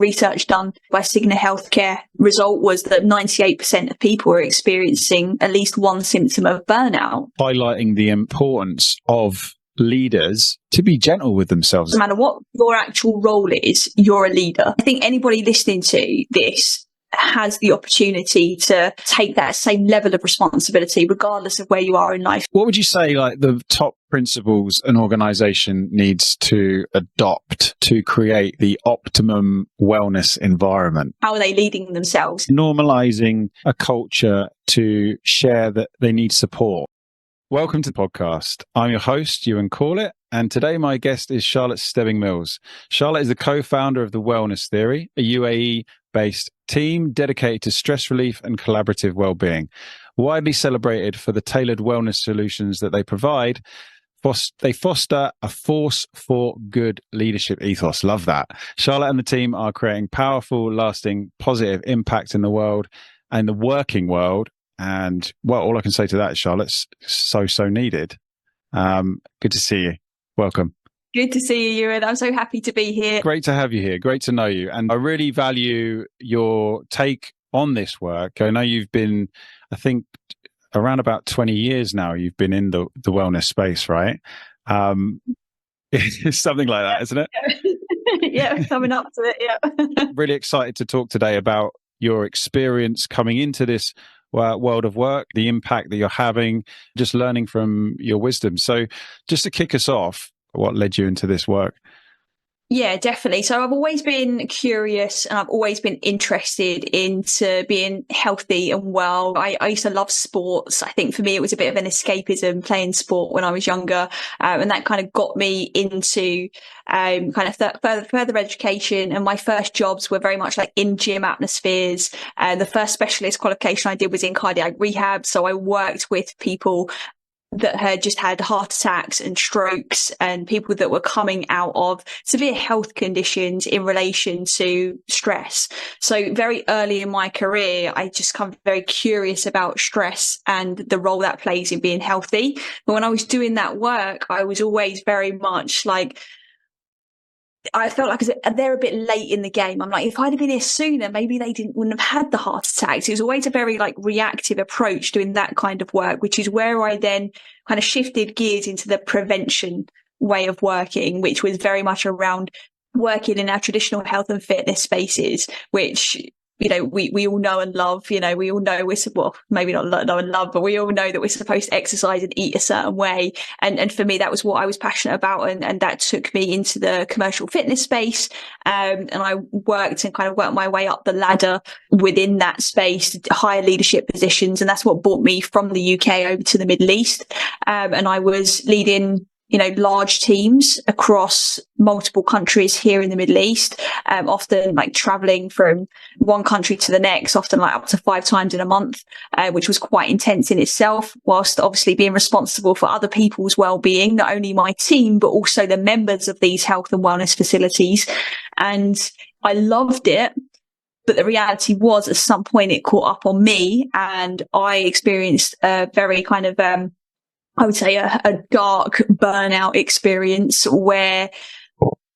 Research done by Cigna Healthcare result was that 98% of people are experiencing at least one symptom of burnout. Highlighting the importance of leaders to be gentle with themselves. No matter what your actual role is, you're a leader. I think anybody listening to this has the opportunity to take that same level of responsibility regardless of where you are in life. What would you say like the top principles an organization needs to adopt to create the optimum wellness environment? How are they leading themselves? Normalizing a culture to share that they need support. Welcome to the podcast. I'm your host, Ewan Corlett, and today my guest is Charlotte Stebbing-Mills. Charlotte is the co-founder of The Wellness Theory, a UAE-based team dedicated to stress relief and collaborative well-being. Widely celebrated for the tailored wellness solutions that they provide, they foster a force for good leadership ethos. Love that. Charlotte and the team are creating powerful, lasting, positive impact in the world and the working world. And well, all I can say to that is, Charlotte's so needed. Good to see you. Welcome. Good to see you, Ewan. I'm so happy to be here. Great to have you here. Great to know you. And I really value your take on this work. I know you've been, I think, around about 20 years now, you've been in the wellness space, right? It's something like that, isn't it? Yeah, coming up to it, yeah. Really excited to talk today about your experience coming into this world of work, the impact that you're having, just learning from your wisdom. So just to kick us off, what led you into this work? Yeah, definitely. So I've always been curious and I've always been interested into being healthy and well. I used to love sports. I think for me, it was a bit of an escapism playing sport when I was younger. And that kind of got me into further education. And my first jobs were very much like in gym atmospheres. And the first specialist qualification I did was in cardiac rehab. So I worked with people that had just had heart attacks and strokes and people that were coming out of severe health conditions in relation to stress. So very early in my career, I just became very curious about stress and the role that plays in being healthy. But when I was doing that work, I was always very much like, I felt like they're a bit late in the game. I'm like, if I'd have been here sooner, maybe they wouldn't have had the heart attacks. It was always a very like reactive approach doing that kind of work, which is where I then kind of shifted gears into the prevention way of working, which was very much around working in our traditional health and fitness spaces, which, you know, we all know and love. You know, we all know maybe not know and love, but we all know that we're supposed to exercise and eat a certain way. And for me, that was what I was passionate about. And that took me into the commercial fitness space. And I worked my way up the ladder within that space, higher leadership positions. And that's what brought me from the UK over to the Middle East. And I was leading, you know, large teams across multiple countries here in the Middle East, often like traveling from one country to the next, often like up to 5 times in a month, which was quite intense in itself, whilst obviously being responsible for other people's well-being, not only my team, but also the members of these health and wellness facilities. And I loved it. But the reality was at some point it caught up on me and I experienced a very kind of, I would say a dark burnout experience where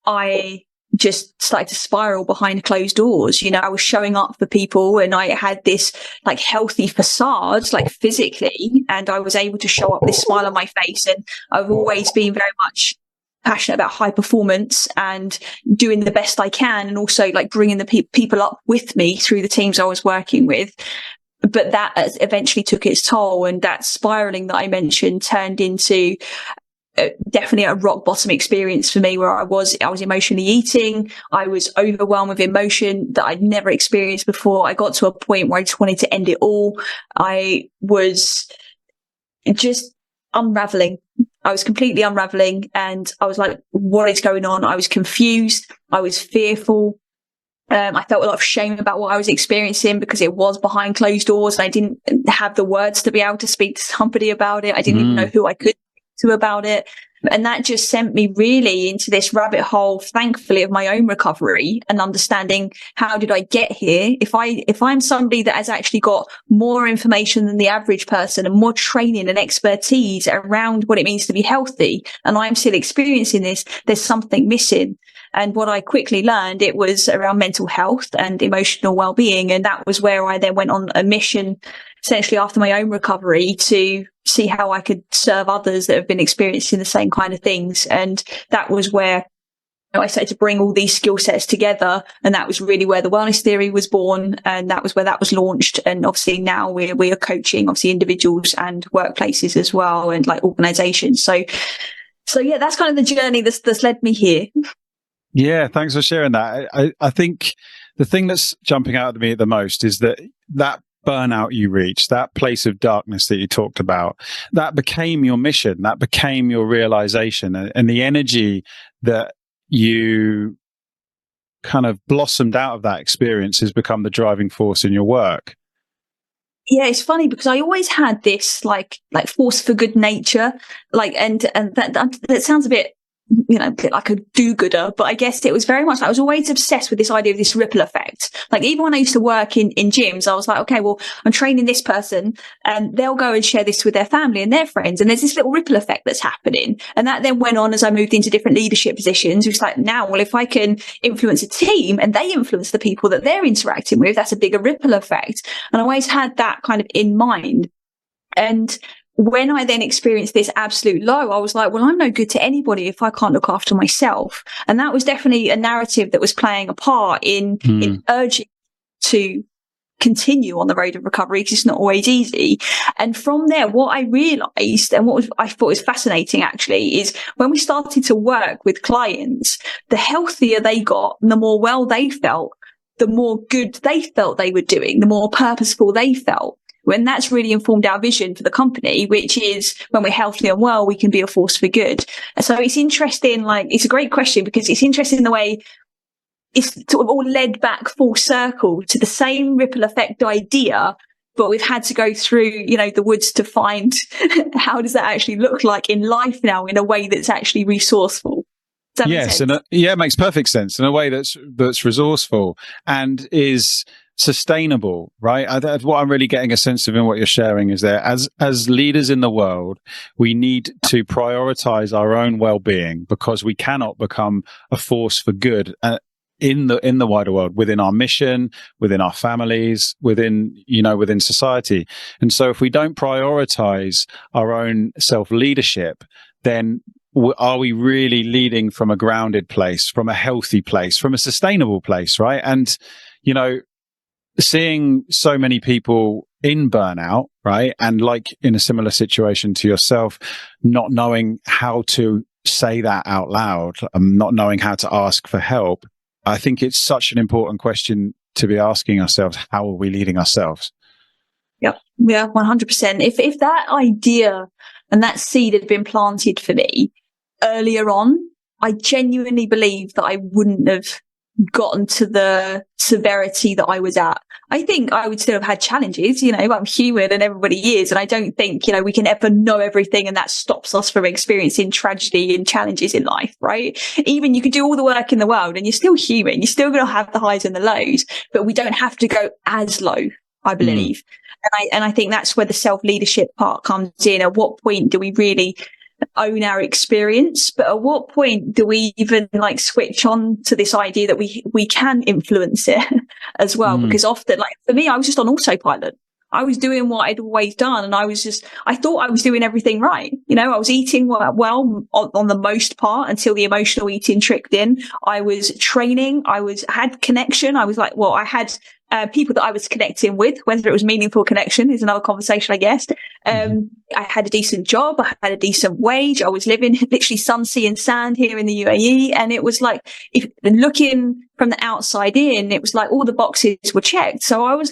I just started to spiral behind closed doors. You know, I was showing up for people and I had this like healthy facade, like physically, and I was able to show up this smile on my face. And I've always been very much passionate about high performance and doing the best I can, and also like bringing the people up with me through the teams I was working with. But that eventually took its toll, and that spiraling that I mentioned turned into definitely a rock bottom experience for me, where I was emotionally eating. I was overwhelmed with emotion that I'd never experienced before. I got to a point where I just wanted to end it all. I was just unraveling. I was completely unraveling, and I was like, what is going on? I was confused. I was fearful. I felt a lot of shame about what I was experiencing because it was behind closed doors and I didn't have the words to be able to speak to somebody about it. I didn't even know who I could speak to about it. And that just sent me really into this rabbit hole, thankfully, of my own recovery and understanding how did I get here? If I'm somebody that has actually got more information than the average person and more training and expertise around what it means to be healthy, and I'm still experiencing this, there's something missing. And what I quickly learned, it was around mental health and emotional well-being. And that was where I then went on a mission, essentially after my own recovery, to see how I could serve others that have been experiencing the same kind of things. And that was where I started to bring all these skill sets together. And that was really where the wellness theory was born. And that was where that was launched. And obviously now we are coaching, obviously, individuals and workplaces as well, and like organizations. So yeah, that's kind of the journey that's led me here. Yeah, thanks for sharing that. I think the thing that's jumping out at me the most is that burnout you reached, that place of darkness that you talked about, that became your mission, that became your realization, and the energy that you kind of blossomed out of that experience has become the driving force in your work. Yeah, it's funny because I always had this like force for good nature, and that sounds a bit, like a do-gooder, but I guess it was very much, I was always obsessed with this idea of this ripple effect. Like even when I used to work in gyms, I was like, okay, well, I'm training this person and they'll go and share this with their family and their friends. And there's this little ripple effect that's happening. And that then went on as I moved into different leadership positions. It was like, now, well, if I can influence a team and they influence the people that they're interacting with, that's a bigger ripple effect. And I always had that kind of in mind. And when I then experienced this absolute low, I was like, well, I'm no good to anybody if I can't look after myself. And that was definitely a narrative that was playing a part in urging to continue on the road of recovery, because it's not always easy. And from there, what I realized, and I thought was fascinating actually, is when we started to work with clients, the healthier they got and the more well they felt, the more good they felt they were doing, the more purposeful they felt. When that's really informed our vision for the company, which is when we're healthy and well, we can be a force for good. And so it's interesting, it's a great question because it's interesting in the way it's sort of all led back full circle to the same ripple effect idea, but we've had to go through, the woods to find how does that actually look like in life now in a way that's actually resourceful. Yes, and it makes perfect sense in a way that's resourceful and is sustainable, right? What I'm really getting a sense of in what you're sharing is that as leaders in the world, we need to prioritize our own well-being, because we cannot become a force for good in the wider world, within our mission, within our families, within society. And so if we don't prioritize our own self-leadership, then are we really leading from a grounded place, from a healthy place, from a sustainable place, right? And seeing so many people in burnout, right, and like in a similar situation to yourself, not knowing how to say that out loud, not knowing how to ask for help, I think it's such an important question to be asking ourselves: how are we leading ourselves? Yeah, 100%. If that idea and that seed had been planted for me earlier on, I genuinely believe that I wouldn't have gotten to the severity that I was at. I think I would still have had challenges, I'm human and everybody is. And I don't think, we can ever know everything and that stops us from experiencing tragedy and challenges in life, right? Even you could do all the work in the world and you're still human. You're still going to have the highs and the lows, but we don't have to go as low, I believe. And I think that's where the self-leadership part comes in. At what point do we really own our experience, but at what point do we even switch on to this idea that we can influence it as well? Because often, for me, I was just on autopilot. I was doing what I'd always done, and I thought I was doing everything right. I was eating well on the most part until the emotional eating tricked in. I was training. I had connection. I had people that I was connecting with, whether it was meaningful connection is another conversation, I guess. I had a decent job. I had a decent wage. I was living literally sun, sea and sand here in the UAE. And it was if looking from the outside in, it was all the boxes were checked. So I was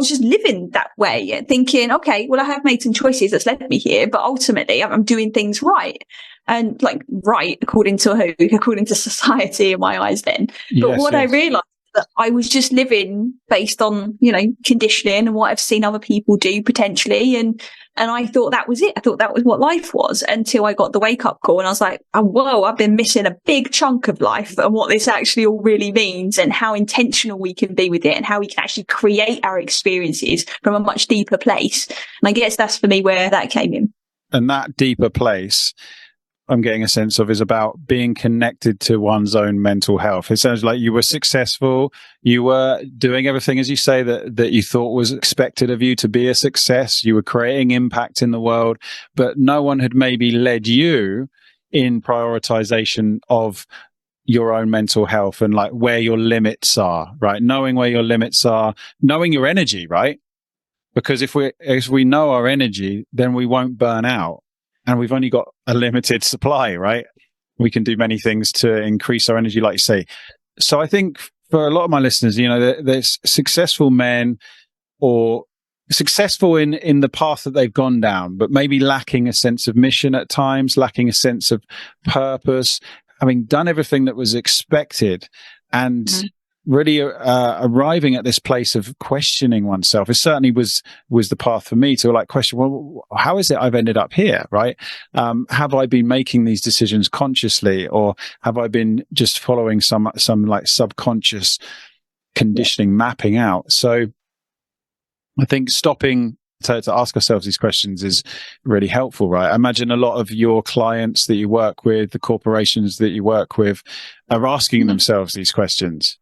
just living that way, thinking, okay, well, I have made some choices that's led me here, but ultimately I'm doing things right. And right, according to society in my eyes then. But I realized that I was just living based on, conditioning and what I've seen other people do potentially. And I thought that was it. I thought that was what life was, until I got the wake up call and I was like, oh, whoa, I've been missing a big chunk of life and what this actually all really means and how intentional we can be with it and how we can actually create our experiences from a much deeper place. And I guess that's for me where that came in. And that deeper place, I'm getting a sense of is about being connected to one's own mental health. It sounds like you were successful. You were doing everything, as you say, that you thought was expected of you to be a success. You were creating impact in the world, but no one had maybe led you in prioritization of your own mental health and like where your limits are, right? Knowing where your limits are, knowing your energy, right? Because if we know our energy, then we won't burn out. And we've only got a limited supply, right? We can do many things to increase our energy, like you say. So I think for a lot of my listeners, there's successful men or successful in the path that they've gone down, but maybe lacking a sense of mission at times, lacking a sense of purpose, having done everything that was expected and really arriving at this place of questioning oneself. It certainly was the path for me to like question, well, how is it I've ended up here, right? Have I been making these decisions consciously, or have I been just following some like subconscious conditioning mapping out? So I think stopping to ask ourselves these questions is really helpful, right? I imagine a lot of your clients that you work with, the corporations that you work with, are asking themselves these questions.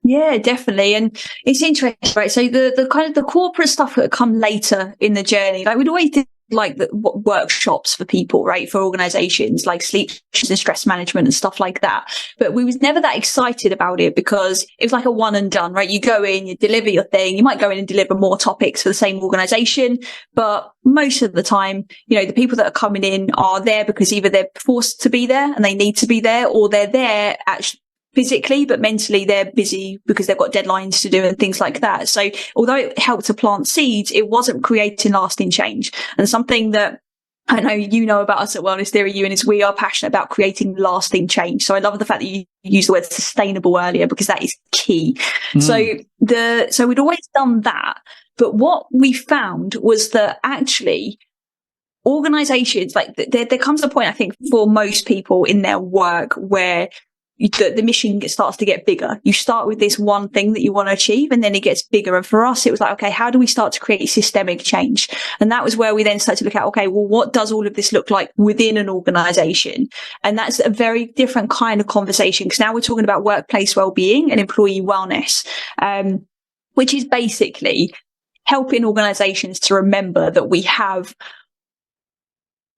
Yeah, definitely. And it's interesting, right? So the kind of the corporate stuff that come later in the journey, like we'd always do like the workshops for people, right? For organizations like sleep and stress management and stuff like that. But we was never that excited about it because it was like a one and done, right? You go in, you deliver your thing. You might go in and deliver more topics for the same organization. But most of the time, the people that are coming in are there because either they're forced to be there and they need to be there, or they're there actually physically, but mentally they're busy because they've got deadlines to do and things like that. So although it helped to plant seeds, it wasn't creating lasting change. And something that I know you know about us at Wellness Theory, Ewan, is we are passionate about creating lasting change. So I love the fact that you used the word sustainable earlier, because that is key. So we'd always done that. But what we found was that actually organizations, like there comes a point, I think, for most people in their work where the mission starts to get bigger. You start with this one thing that you want to achieve, and then it gets bigger. And for us, it was like, okay, how do we start to create systemic change? And that was where we then started to look at, okay, well, what does all of this look like within an organization? And that's a very different kind of conversation, because now we're talking about workplace well-being and employee wellness, which is basically helping organizations to remember that we have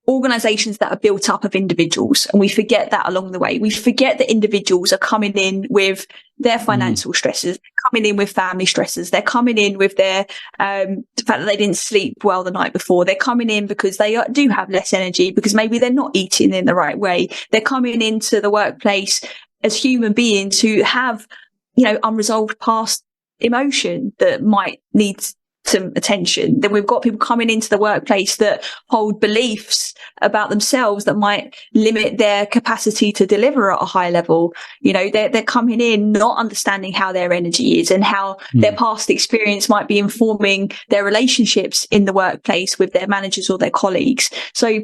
organizations that are built up of individuals, and we forget that along the way. We forget that individuals are coming in with their financial stresses, coming in with family stresses, they're coming in with their the fact that they didn't sleep well the night before, they're coming in because they do have less energy, because maybe they're not eating in the right way, they're coming into the workplace as human beings who have unresolved past emotion that might need some attention. Then we've got people coming into the workplace that hold beliefs about themselves that might limit their capacity to deliver at a high level. They're coming in not understanding how their energy is and how their past experience might be informing their relationships in the workplace with their managers or their colleagues. So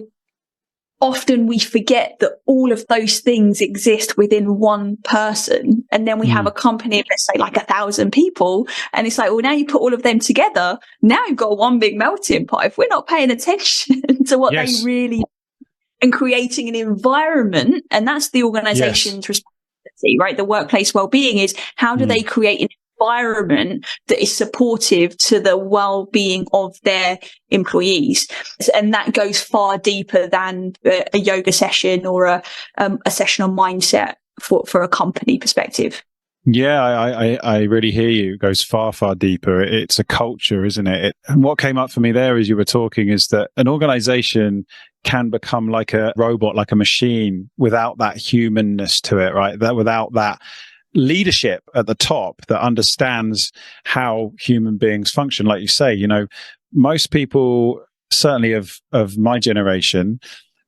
often we forget that all of those things exist within one person. And then we have a company of, let's say, like 1,000 people. And it's like, well, now you put all of them together. Now you've got one big melting pot. If we're not paying attention to what they really, and creating an environment, and that's the organization's responsibility, right? The workplace well-being is, how do they create an environment that is supportive to the well-being of their employees? And that goes far deeper than a yoga session or a session on mindset for a company perspective. Yeah, I really hear you. It goes far, far deeper. It's a culture, isn't it? And what came up for me there as you were talking is that an organization can become like a robot, like a machine, without that humanness to it, right? Without that leadership at the top that understands how human beings function. Like you say, most people, certainly of my generation,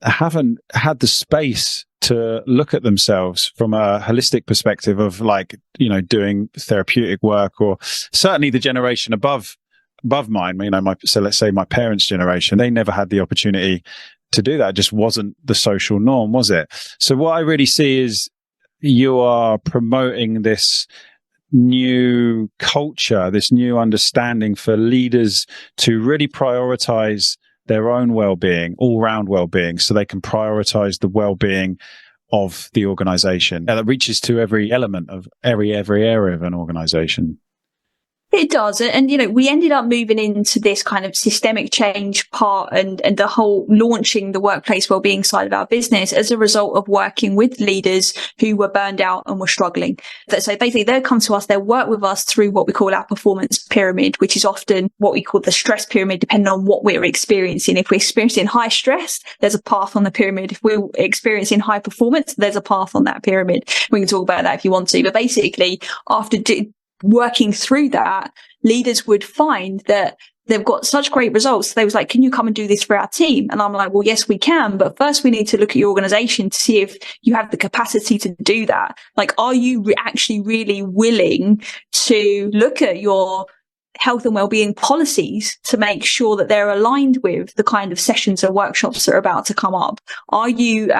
haven't had the space to look at themselves from a holistic perspective of doing therapeutic work, or certainly the generation above mine, so let's say my parents' generation, they never had the opportunity to do that. It just wasn't the social norm, was it? So what I really see is you are promoting this new culture, this new understanding for leaders to really prioritize their own well-being, all-round well-being, so they can prioritize the well-being of the organization. That reaches to every element of every area of an organization. It does. And, we ended up moving into this kind of systemic change part and the whole launching the workplace wellbeing side of our business as a result of working with leaders who were burned out and were struggling. So basically they'll come to us, they'll work with us through what we call our performance pyramid, which is often what we call the stress pyramid, depending on what we're experiencing. If we're experiencing high stress, there's a path on the pyramid. If we're experiencing high performance, there's a path on that pyramid. We can talk about that if you want to. But basically, after working through that, leaders would find that they've got such great results. They was like, can you come and do this for our team? And I'm like, well, yes, we can. But first we need to look at your organization to see if you have the capacity to do that. Like, are you actually really willing to look at your health and wellbeing policies to make sure that they're aligned with the kind of sessions or workshops that are about to come up? Are you,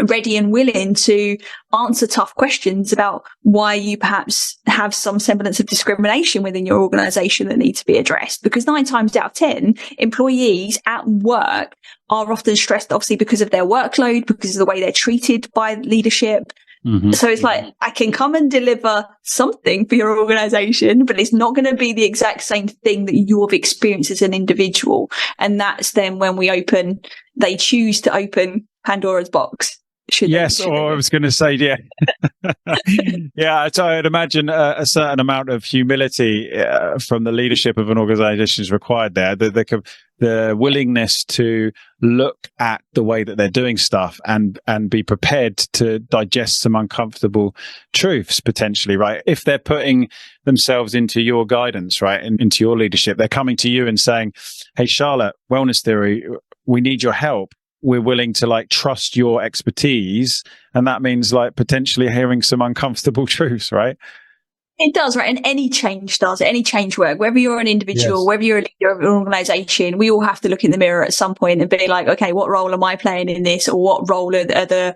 ready and willing to answer tough questions about why you perhaps have some semblance of discrimination within your organization that need to be addressed? Because 9 times out of 10, employees at work are often stressed, obviously, because of their workload, because of the way they're treated by leadership. Mm-hmm. So it's like, I can come and deliver something for your organization, but it's not going to be the exact same thing that you've experienced as an individual. And that's then when they choose to open Pandora's box. Yes, or I was going to say, yeah. Yeah, so I'd imagine a certain amount of humility from the leadership of an organization is required there. The willingness to look at the way that they're doing stuff and be prepared to digest some uncomfortable truths, potentially, right? If they're putting themselves into your guidance, right, and into your leadership, they're coming to you and saying, hey, Charlotte, Wellness Theory, we need your help. We're willing to trust your expertise. And that means potentially hearing some uncomfortable truths, right? It does, right? And any change does, any change work, whether you're an individual, yes, whether you're a leader of an organization, we all have to look in the mirror at some point and be like, okay, what role am I playing in this? Or what role are the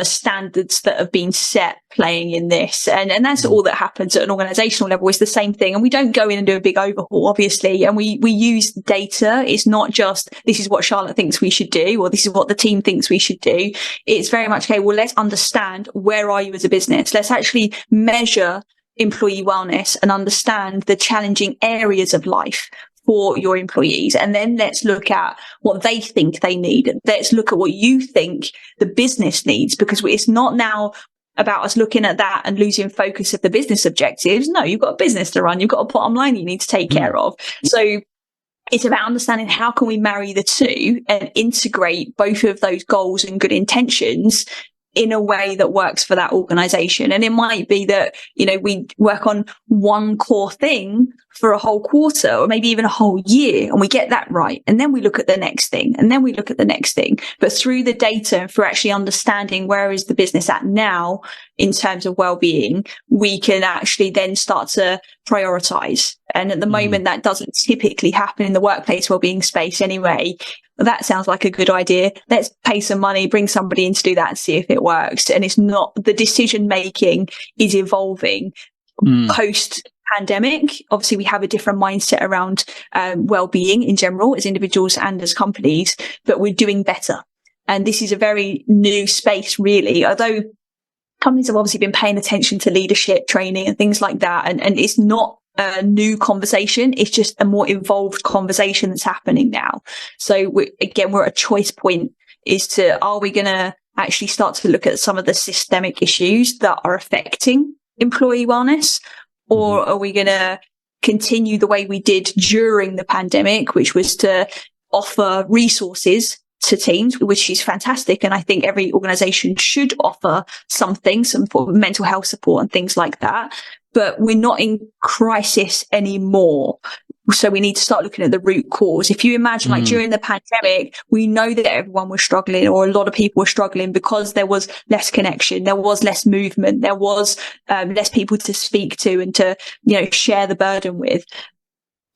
standards that have been set playing in this? And that's all that happens at an organizational level. It's the same thing. And we don't go in and do a big overhaul, obviously. And we use data. It's not just, this is what Charlotte thinks we should do, or this is what the team thinks we should do. It's very much, okay, well, let's understand, where are you as a business? Let's actually measure employee wellness and understand the challenging areas of life for your employees. And then let's look at what they think they need. Let's look at what you think the business needs, because it's not now about us looking at that and losing focus of the business objectives. No, you've got a business to run. You've got a bottom line you need to take care of. So it's about understanding how can we marry the two and integrate both of those goals and good intentions in a way that works for that organization. And it might be that, we work on one core thing for a whole quarter or maybe even a whole year, and we get that right. And then we look at the next thing, and then we look at the next thing. But through the data and for actually understanding where is the business at now in terms of well-being, we can actually then start to prioritize. And at the moment, that doesn't typically happen in the workplace well-being space anyway. That sounds like a good idea. Let's pay some money, bring somebody in to do that and see if it works. And it's not, the decision making is evolving post pandemic. Obviously, we have a different mindset around well-being in general as individuals and as companies, but we're doing better. And this is a very new space, really, although companies have obviously been paying attention to leadership training and things like that. And it's not a new conversation. It's just a more evolved conversation that's happening now. So we're at a choice point are we going to actually start to look at some of the systemic issues that are affecting employee wellness? Or are we going to continue the way we did during the pandemic, which was to offer resources to teams, which is fantastic. And I think every organization should offer something, some mental health support and things like that. But we're not in crisis anymore. So we need to start looking at the root cause. If you imagine during the pandemic, we know that everyone was struggling, or a lot of people were struggling because there was less connection, there was less movement, there was less people to speak to and to, share the burden with.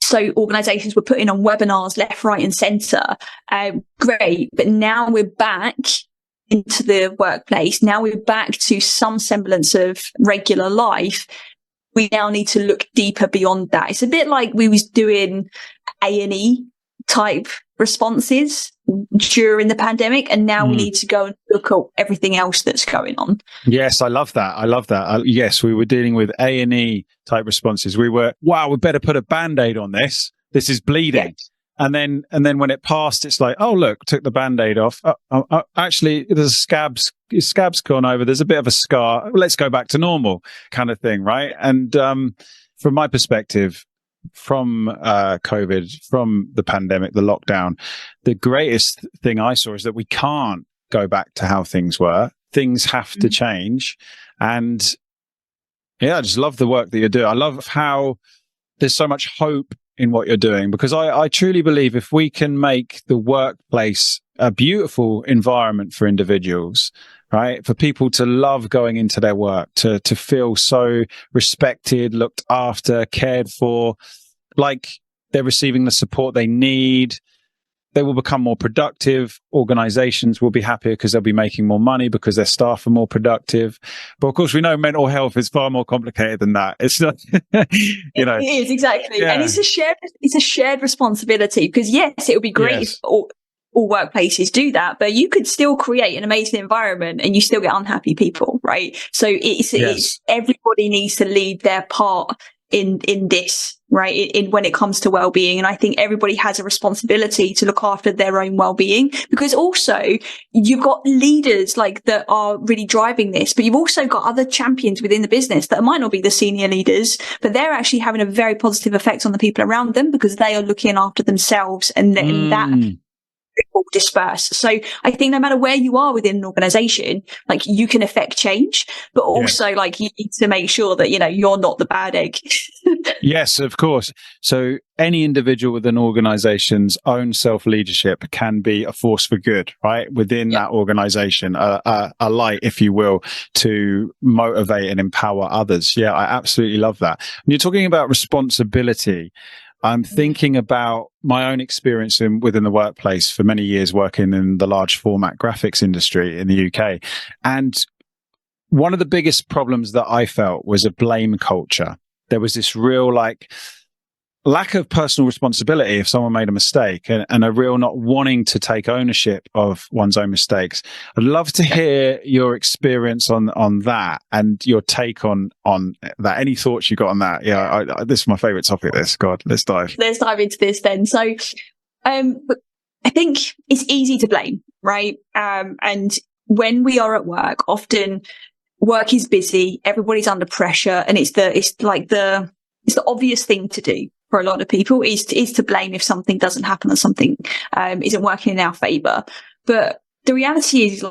So organizations were putting on webinars left, right and center. Great. But now we're back into the workplace. Now we're back to some semblance of regular life. We now need to look deeper beyond that. It's a bit like we was doing A&E type responses during the pandemic, and now we need to go and look at everything else that's going on. Yes, I love that. Yes, we were dealing with A&E type responses. We were, wow, we better put a Band-Aid on this. This is bleeding. Yes. And then when it passed, it's like, oh, look, took the Band-Aid off. Actually, there's scab's gone over. There's a bit of a scar. Let's go back to normal kind of thing, right? And from my perspective, from COVID, from the pandemic, the lockdown, the greatest thing I saw is that we can't go back to how things were. Things have to change. And yeah, I just love the work that you're doing. I love how there's so much hope in what you're doing, because I truly believe if we can make the workplace a beautiful environment for individuals, right? For people to love going into their work, to feel so respected, looked after, cared for, like they're receiving the support they need. They will become more productive. Organizations will be happier because they'll be making more money because their staff are more productive. But of course, we know mental health is far more complicated than that. It's not, It is, exactly. Yeah. And it's a shared responsibility, because yes, it would be great if all workplaces do that, but you could still create an amazing environment and you still get unhappy people, right? So it's everybody needs to lead their part in this, right? In when it comes to well-being. And I think everybody has a responsibility to look after their own well-being, because also you've got leaders like that are really driving this, but you've also got other champions within the business that might not be the senior leaders, but they're actually having a very positive effect on the people around them because they are looking after themselves, and that will disperse. So I think no matter where you are within an organization, like you can affect change, but also like you need to make sure that, you're not the bad egg. Yes, of course. So any individual within an organization's own self-leadership can be a force for good, right? Within that organization, a light, if you will, to motivate and empower others. Yeah, I absolutely love that. And you're talking about responsibility. I'm thinking about my own experience within the workplace for many years working in the large format graphics industry in the UK. And one of the biggest problems that I felt was a blame culture. There was this real lack of personal responsibility if someone made a mistake, and a real not wanting to take ownership of one's own mistakes. I'd love to hear your experience on that and your take on that. Any thoughts you got on that? Yeah, this is my favorite topic. God, let's dive into this then. So I think it's easy to blame, right? And when we are at work, often work is busy, everybody's under pressure, and it's the obvious thing to do for a lot of people is to blame if something doesn't happen or something isn't working in our favor. But the reality is,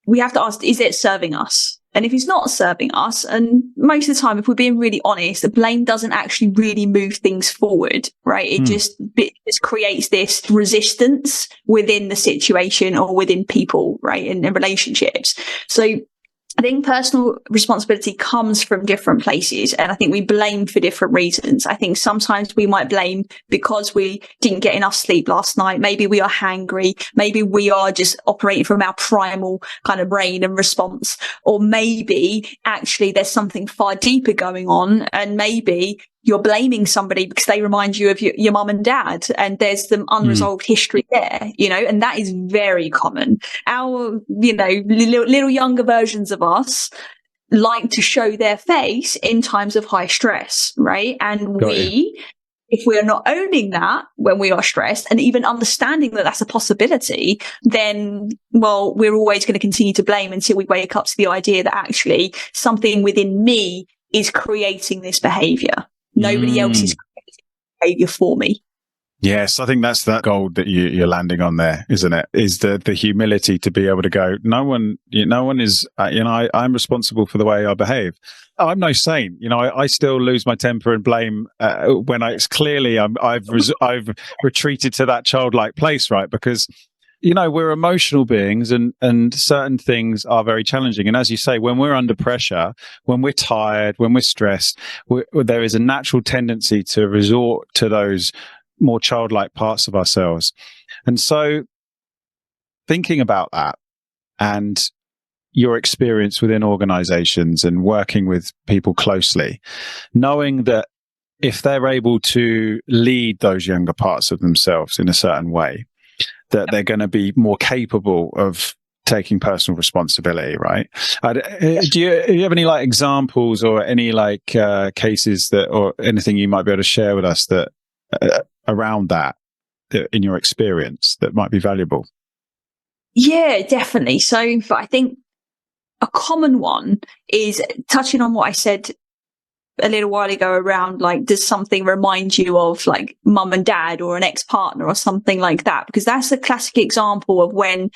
we have to ask, is it serving us? And if it's not serving us, and most of the time, if we're being really honest, the blame doesn't actually really move things forward, right? It just creates this resistance within the situation or within people, right? In relationships. So I think personal responsibility comes from different places, and I think we blame for different reasons. I think sometimes we might blame because we didn't get enough sleep last night. Maybe we are hangry. Maybe we are just operating from our primal kind of brain and response. Or maybe actually there's something far deeper going on, and maybe you're blaming somebody because they remind you of your mum and dad, and there's some unresolved history there, and that is very common. Our, little younger versions of us like to show their face in times of high stress, right? And if we are not owning that when we are stressed and even understanding that that's a possibility, then, we're always going to continue to blame until we wake up to the idea that actually something within me is creating this behavior. Nobody else is creating behavior for me. Yes, I think that's that gold that you're landing on there, isn't it? Is the humility to be able to go, no one is, I'm responsible for the way I behave. I'm no saint. I still lose my temper and blame when it's clearly I've retreated to that childlike place, right? Because we're emotional beings, and certain things are very challenging. And as you say, when we're under pressure, when we're tired, when we're stressed, there is a natural tendency to resort to those more childlike parts of ourselves. And so thinking about that and your experience within organizations and working with people closely, knowing that if they're able to lead those younger parts of themselves in a certain way, that they're going to be more capable of taking personal responsibility, right? Do you have any like examples or any like cases that, or anything you might be able to share with us that around that in your experience that might be valuable? Yeah, definitely. So, but I think a common one is touching on what I said a little while ago around, like, does something remind you of like mum and dad or an ex-partner or something like that? Because that's a classic example of when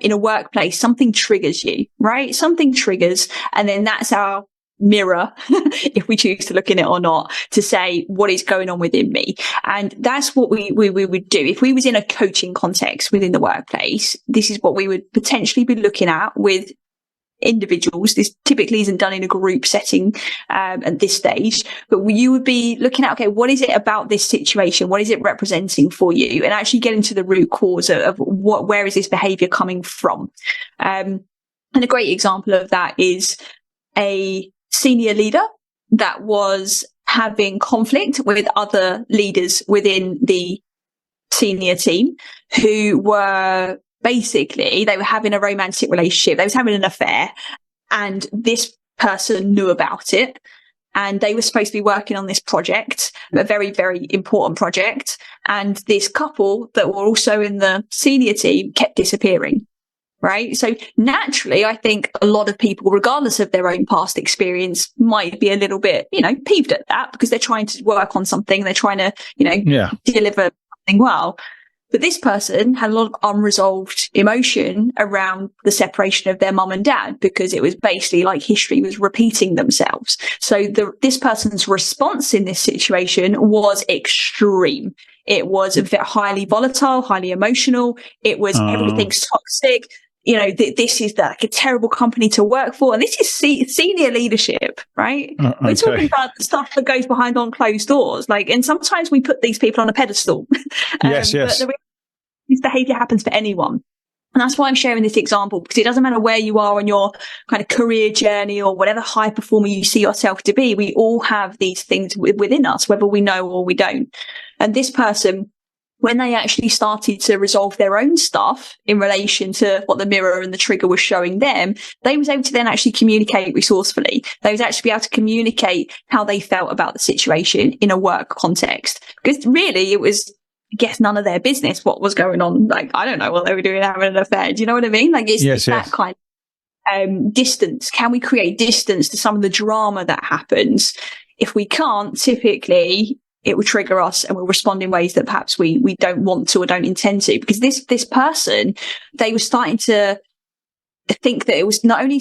in a workplace something triggers you, right? Something triggers, and then that's our mirror, if we choose to look in it or not, to say what is going on within me. And that's what we would do if we was in a coaching context within the workplace. This is what we would potentially be looking at with individuals. This typically isn't done in a group setting at this stage, but you would be looking at, okay, what is it about this situation? What is it representing for you? And actually getting to the root cause of where is this behavior coming from? And a great example of that is a senior leader that was having conflict with other leaders within the senior team who were basically, they were having a romantic relationship. They was having an affair, and this person knew about it. And they were supposed to be working on this project, a very, very important project. And this couple that were also in the senior team kept disappearing. Right. So naturally, I think a lot of people, regardless of their own past experience, might be a little bit, peeved at that because they're trying to work on something. They're trying to, deliver something well. But this person had a lot of unresolved emotion around the separation of their mum and dad, because it was basically like history was repeating themselves. So this person's response in this situation was extreme. It was highly volatile, highly emotional. It was everything's toxic. This is like a terrible company to work for. And this is senior leadership, right? Okay. We're talking about the stuff that goes behind on closed doors. And sometimes we put these people on a pedestal. Yes. But this behavior happens for anyone. And that's why I'm sharing this example, because it doesn't matter where you are on your kind of career journey or whatever high performer you see yourself to be. We all have these things within us, whether we know or we don't. And this person, when they actually started to resolve their own stuff in relation to what the mirror and the trigger was showing them, they was able to then actually communicate resourcefully. They was actually able to communicate how they felt about the situation in a work context. Because really it was, I guess, none of their business what was going on. I don't know what they were doing, having an affair. Do you know what I mean? It's that kind of distance. Can we create distance to some of the drama that happens? If we can't, typically it will trigger us and we'll respond in ways that perhaps we don't want to or don't intend to. Because this person, they were starting to think that it was not only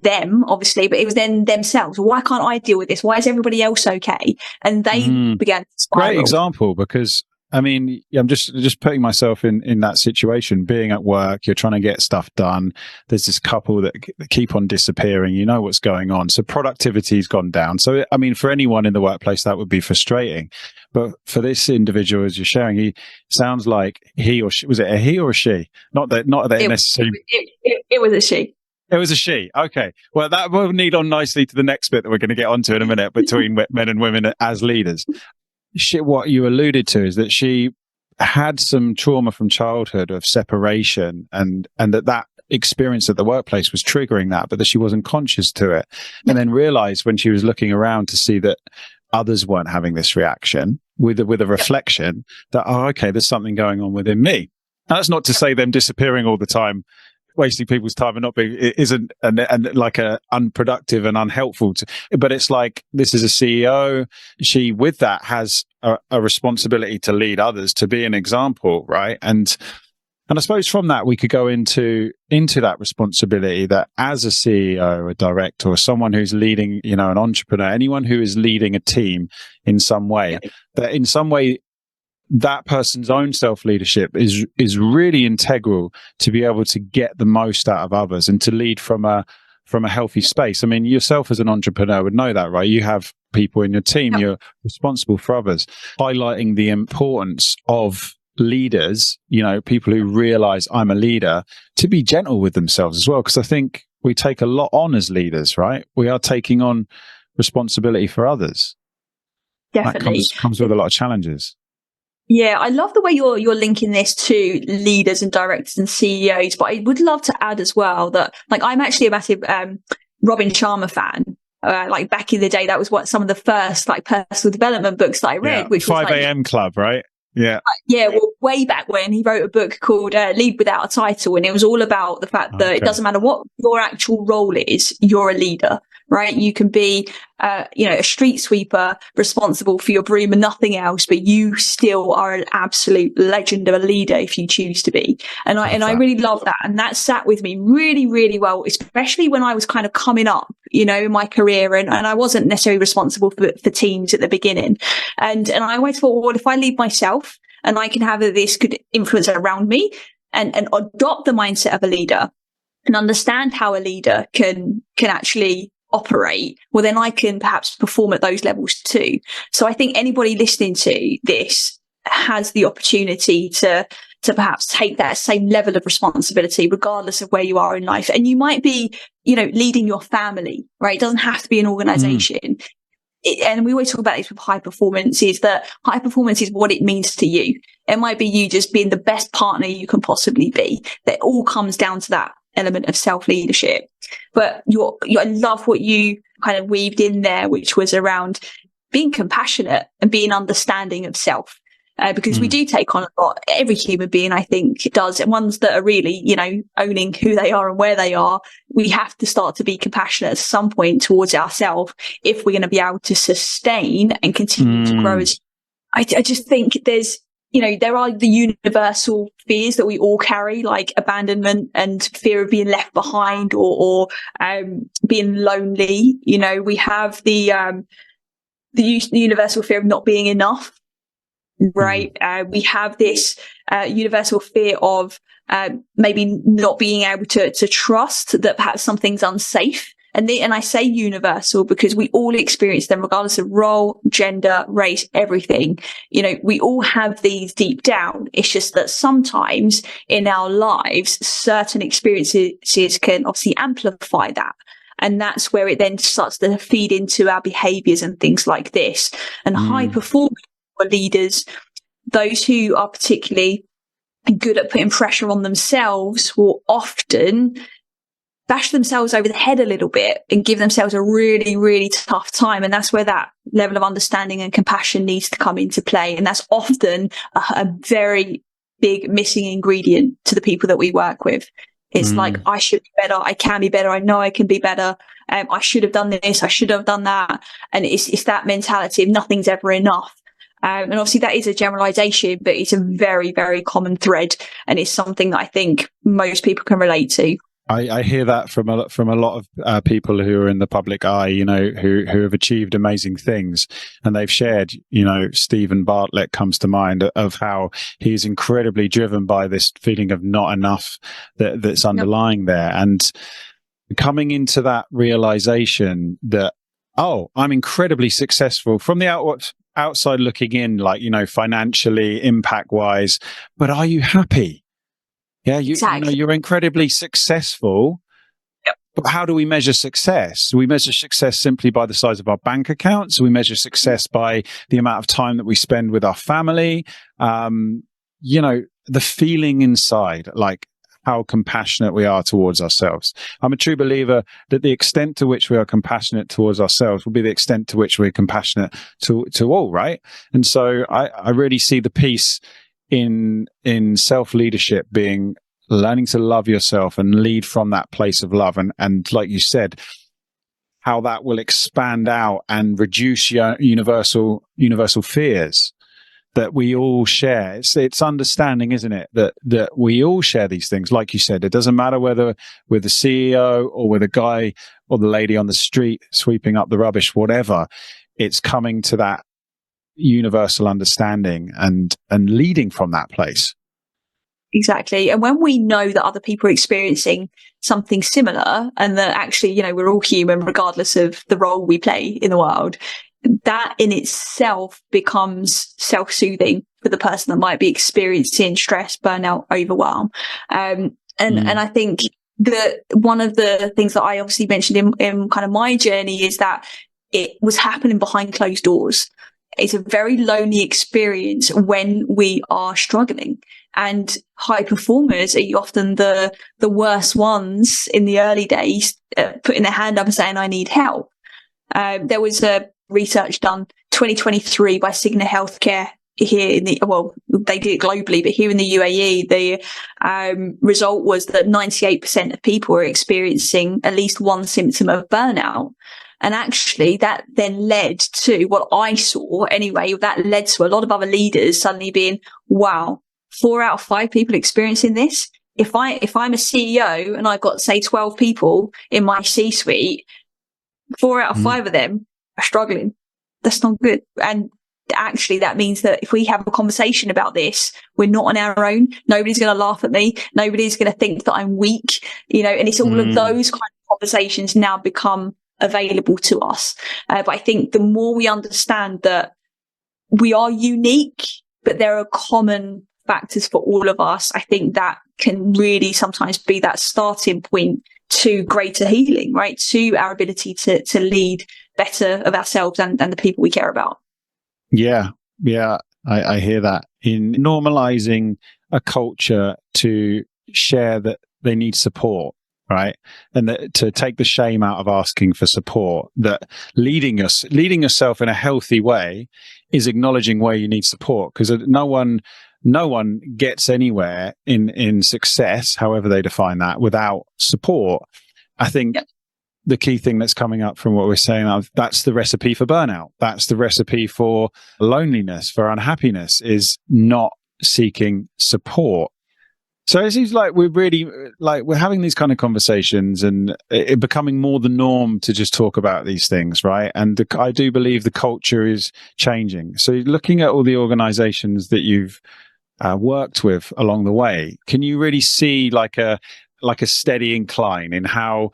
them, obviously, but it was then themselves. Why can't I deal with this? Why is everybody else okay? And they began to spiral. Great example, because I mean, I'm just putting myself in that situation, being at work, you're trying to get stuff done. There's this couple that keep on disappearing. You know what's going on. So productivity's gone down. So, I mean, for anyone in the workplace, that would be frustrating. But for this individual, as you're sharing, he sounds like he or she, was it a he or a she? Not that necessarily. It was a she. It was a she. Okay. Well, that will lead on nicely to the next bit that we're going to get onto in a minute between men and women as leaders. What you alluded to is that she had some trauma from childhood of separation, and that experience at the workplace was triggering that, but that she wasn't conscious to it, and then realized when she was looking around to see that others weren't having this reaction with a reflection that, okay, there's something going on within me. And that's not to say them disappearing all the time, wasting people's time and not being, it isn't like a unproductive and unhelpful but it's like, this is a CEO. She with that has a responsibility to lead others, to be an example, right? And I suppose from that we could go into that responsibility that as a CEO, a director, or someone who's leading, an entrepreneur, anyone who is leading a team in some way, that in some way that person's own self-leadership is really integral to be able to get the most out of others and to lead from a healthy space. I mean, yourself as an entrepreneur would know that, right? You have people in your team, you're responsible for others, highlighting the importance of leaders, people who realize I'm a leader, to be gentle with themselves as well. Because I think we take a lot on as leaders, right? We are taking on responsibility for others. That definitely. comes with a lot of challenges. Yeah, I love the way you're linking this to leaders and directors and CEOs, but I would love to add as well that, like, I'm actually a massive Robin Sharma fan. Like back in the day, that was some of the first like personal development books that I read, which 5 was like, a.m. Club, right? Yeah. Yeah, well, way back when he wrote a book called Lead Without a Title, and it was all about the fact that it doesn't matter what your actual role is, you're a leader, right? You can be, a street sweeper responsible for your broom and nothing else, but you still are an absolute legend of a leader if you choose to be. And I really love that. And that sat with me really, really well, especially when I was kind of coming up, in my career, and I wasn't necessarily responsible for teams at the beginning. And I always thought, well, if I lead myself and I can have this good influence around me and adopt the mindset of a leader and understand how a leader can actually operate, well, then I can perhaps perform at those levels too. So I think anybody listening to this has the opportunity to perhaps take that same level of responsibility, regardless of where you are in life. And you might be, leading your family, right? It doesn't have to be an organization. And we always talk about this with high performance, is that high performance is what it means to you. It might be you just being the best partner you can possibly be. That all comes down to that element of self-leadership. But I love what you kind of weaved in there, which was around being compassionate and being understanding of self. Because we do take on a lot. Every human being, I think, does. And ones that are really, owning who they are and where they are, we have to start to be compassionate at some point towards ourselves if we're going to be able to sustain and continue to grow. I just think there's, there are the universal fears that we all carry, like abandonment and fear of being left behind or being lonely. We have the universal fear of not being enough. Right. We have this universal fear of maybe not being able to trust that perhaps something's unsafe. And I say universal because we all experience them regardless of role, gender, race, everything. We all have these deep down. It's just that sometimes in our lives, certain experiences can obviously amplify that. And that's where it then starts to feed into our behaviors and things like this. And high performance leaders, those who are particularly good at putting pressure on themselves, will often bash themselves over the head a little bit and give themselves a really, really tough time. And that's where that level of understanding and compassion needs to come into play. And that's often a very big missing ingredient to the people that we work with. It's like, I should be better. I can be better. I know I can be better. I should have done this. I should have done that. And it's that mentality of nothing's ever enough. And obviously that is a generalization, but it's a very, very common thread. And it's something that I think most people can relate to. I hear that from a lot of people who are in the public eye, who have achieved amazing things, and they've shared. Stephen Bartlett comes to mind of how he's incredibly driven by this feeling of not enough that's underlying there, and coming into that realization that, oh, I'm incredibly successful from the outside looking in, like financially, impact wise, but are you happy? Yeah, Exactly. You're incredibly successful. Yep. But how do we measure success? We measure success simply by the size of our bank accounts. We measure success by the amount of time that we spend with our family. The feeling inside, like how compassionate we are towards ourselves. I'm a true believer that the extent to which we are compassionate towards ourselves will be the extent to which we're compassionate to all, right? And so I really see the piece in self-leadership being learning to love yourself and lead from that place of love. And like you said, how that will expand out and reduce your universal fears that we all share. It's understanding, isn't it? That we all share these things. Like you said, it doesn't matter whether we're the CEO or we're the guy or the lady on the street sweeping up the rubbish, whatever. It's coming to that universal understanding and leading from that place. Exactly. And when we know that other people are experiencing something similar and that actually, we're all human regardless of the role we play in the world, that in itself becomes self-soothing for the person that might be experiencing stress, burnout, overwhelm. And I think that one of the things that I obviously mentioned in kind of my journey is that it was happening behind closed doors. it's a very lonely experience when we are struggling. And high performers are often the worst ones in the early days, putting their hand up and saying, I need help. There was a research done 2023 by Cigna Healthcare here they did it globally, but here in the UAE, the result was that 98% of people are experiencing at least one symptom of burnout. And actually that then led to what I saw anyway, that led to a lot of other leaders suddenly being, wow, 4 out of 5 people experiencing this. If I'm a CEO and I've got, say, 12 people in my C-suite, 4 out of 5 of them are struggling. That's not good. And actually that means that if we have a conversation about this, we're not on our own. Nobody's going to laugh at me. Nobody's going to think that I'm weak, and it's all of those kind of conversations now become available to us. But I think the more we understand that we are unique, but there are common factors for all of us, I think that can really sometimes be that starting point to greater healing, right? To our ability to lead better of ourselves and the people we care about. Yeah. I hear that. In normalizing a culture to share that they need support, right? And to take the shame out of asking for support, that leading yourself in a healthy way is acknowledging where you need support, because no one gets anywhere in success, however they define that, without support. I think the key thing that's coming up from what we're saying, that's the recipe for burnout. That's the recipe for loneliness, for unhappiness, is not seeking support. So it seems like we're having these kind of conversations and it becoming more the norm to just talk about these things, right? And I do believe the culture is changing. So looking at all the organizations that you've worked with along the way, can you really see like a steady incline in how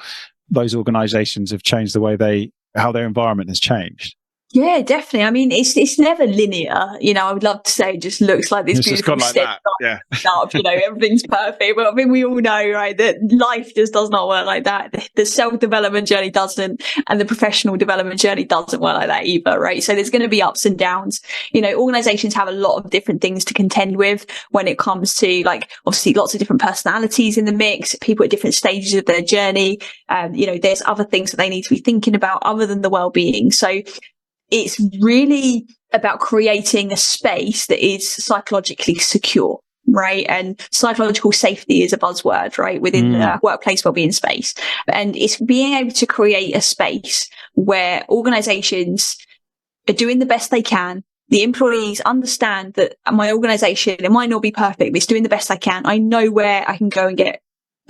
those organizations have changed the way how their environment has changed? Yeah, definitely. I mean, it's never linear. I would love to say it just looks like this beautiful step up, everything's perfect. But I think we all know, right, that life just does not work like that. The self-development journey doesn't, and the professional development journey doesn't work like that either, right? So there's going to be ups and downs. Organizations have a lot of different things to contend with when it comes to, like, obviously lots of different personalities in the mix, people at different stages of their journey. There's other things that they need to be thinking about other than the well-being. So it's really about creating a space that is psychologically secure, right? And psychological safety is a buzzword, right, within the workplace wellbeing space. And it's being able to create a space where organizations are doing the best they can. The employees understand that my organization, it might not be perfect, but it's doing the best I can. I know where I can go and get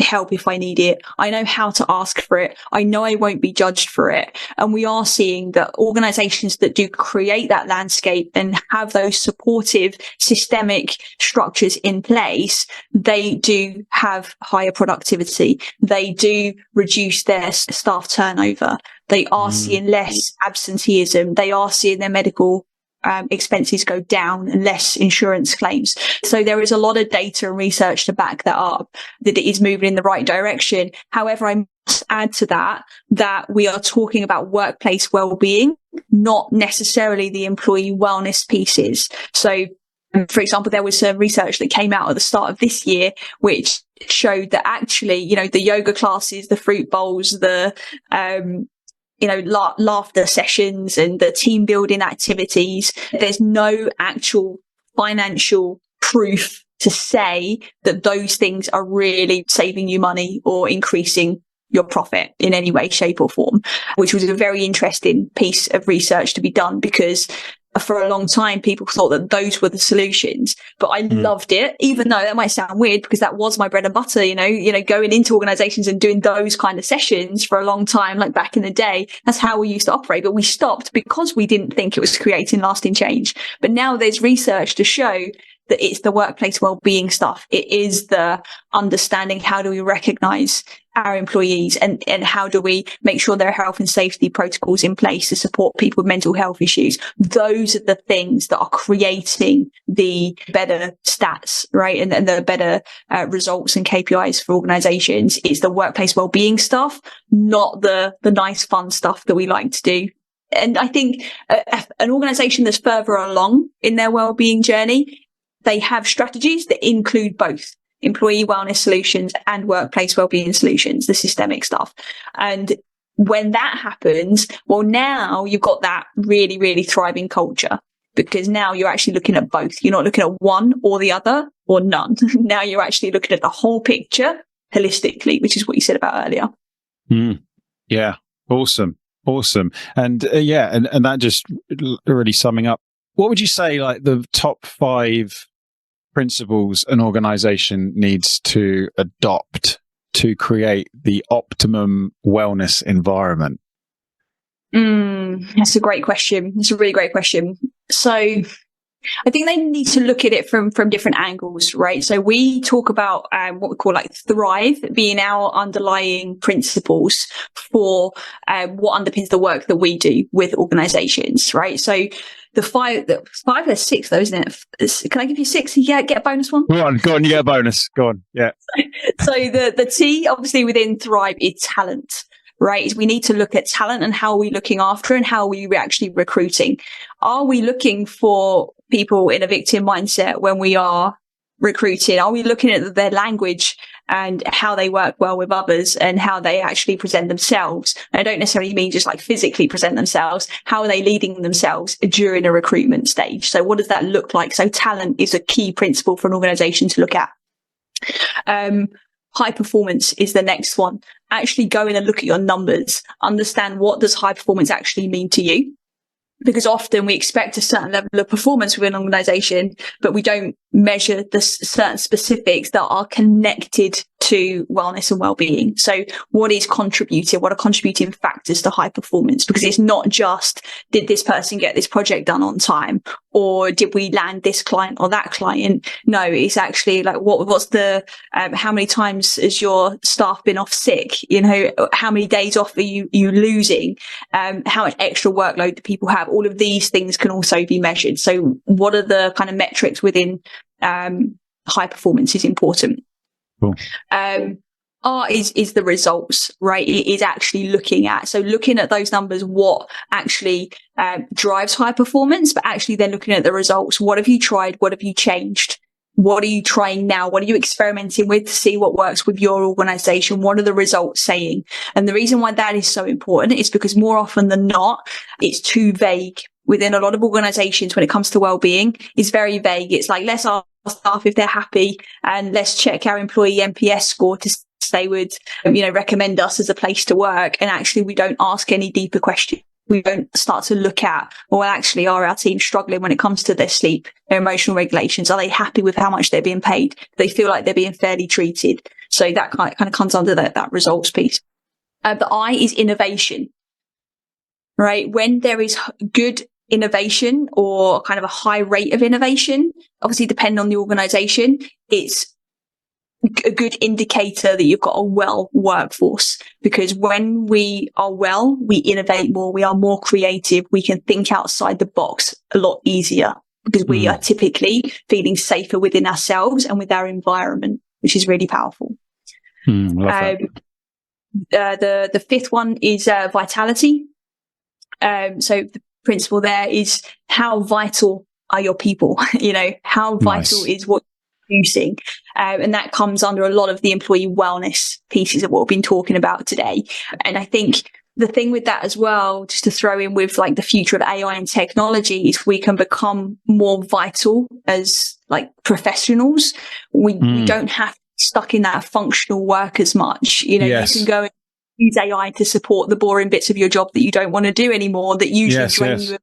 help if I need it. I know how to ask for it. I know I won't be judged for it. And we are seeing that organizations that do create that landscape and have those supportive systemic structures in place, they do have higher productivity. They do reduce their staff turnover. They are seeing less absenteeism. They are seeing their medical expenses go down and less insurance claims. So there is a lot of data and research to back that up, that it is moving in the right direction. However, I must add to that we are talking about workplace well-being, not necessarily the employee wellness pieces. So, for example, there was some research that came out at the start of this year, which showed that actually, the yoga classes, the fruit bowls, the laughter sessions and the team building activities, there's no actual financial proof to say that those things are really saving you money or increasing your profit in any way, shape or form, which was a very interesting piece of research to be done, because for a long time, people thought that those were the solutions, but I loved it, even though that might sound weird, because that was my bread and butter, going into organizations and doing those kind of sessions for a long time, like back in the day. That's how we used to operate, but we stopped because we didn't think it was creating lasting change. But now there's research to show that it's the workplace well-being stuff. It is the understanding, how do we recognize our employees and how do we make sure there are health and safety protocols in place to support people with mental health issues. Those are the things that are creating the better stats, right? And the better results and KPIs for organizations. It's the workplace well-being stuff, not the nice fun stuff that we like to do And I think an organization that's further along in their well-being journey, they have strategies that include both employee wellness solutions and workplace well-being solutions, the systemic stuff. And when that happens, well, now you've got that really, really thriving culture, because now you're actually looking at both. You're not looking at one or the other or none. Now you're actually looking at the whole picture holistically, which is what you said about earlier. Yeah. Awesome. And and that just really summing up, what would you say like the top 5 principles an organization needs to adopt to create the optimum wellness environment? That's a great question. It's a really great question. So I think they need to look at it from different angles, right? So we talk about what we call like Thrive being our underlying principles for what underpins the work that we do with organizations, right? So the 5, there's 6 though, isn't it? Can I give you 6? Yeah, get a bonus one. Go on, you get a bonus. Go on, yeah. So the T, obviously within Thrive, is talent, right? We need to look at talent and how are we looking after and how are we actually recruiting. Are we looking for people in a victim mindset when we are recruiting? Are we looking at their language and how they work well with others and how they actually present themselves? And I don't necessarily mean just like physically present themselves. How are they leading themselves during a recruitment stage? So what does that look like? So talent is a key principle for an organization to look at. High performance is the next one. Actually go in and look at your numbers. Understand, what does high performance actually mean to you? Because often we expect a certain level of performance within an organization, but we don't measure the certain specifics that are connected to wellness and well-being. So what is contributing? What are contributing factors to high performance? Because it's not just, did this person get this project done on time? Or did we land this client or that client? No, it's actually like, what's the, how many times has your staff been off sick? You know, how many days off are you losing? How much extra workload do people have? All of these things can also be measured. So what are the kind of metrics within high performance is important. Cool. R is the results, right? It is actually looking at those numbers, what actually drives high performance, but actually then looking at the results. What have you tried? What have you changed? What are you trying now? What are you experimenting with to see what works with your organization? What are the results saying? And the reason why that is so important is because more often than not, it's too vague. Within a lot of organizations, when it comes to well-being, it's very vague. It's like, let's ask staff if they're happy and let's check our employee NPS score to see if they would, recommend us as a place to work. And actually, we don't ask any deeper questions. We don't start to look at, well, actually, are our team struggling when it comes to their sleep, their emotional regulations? Are they happy with how much they're being paid? Do they feel like they're being fairly treated? So that kind of comes under that results piece. The I is innovation, right? When there is good innovation or kind of a high rate of innovation, obviously depending on the organization, it's a good indicator that you've got a well workforce, because when we are well, we innovate more, we are more creative, we can think outside the box a lot easier because we are typically feeling safer within ourselves and with our environment, which is really powerful. Love that. The 5th one is vitality. So the principle there is, how vital are your people? How vital is what you're producing? And that comes under a lot of the employee wellness pieces of what we've been talking about today. And I think the thing with that as well, just to throw in with like the future of AI and technology, is we can become more vital as like professionals. We don't have to be stuck in that functional work as much. Yes. You can go and use AI to support the boring bits of your job that you don't want to do anymore, that usually drain you.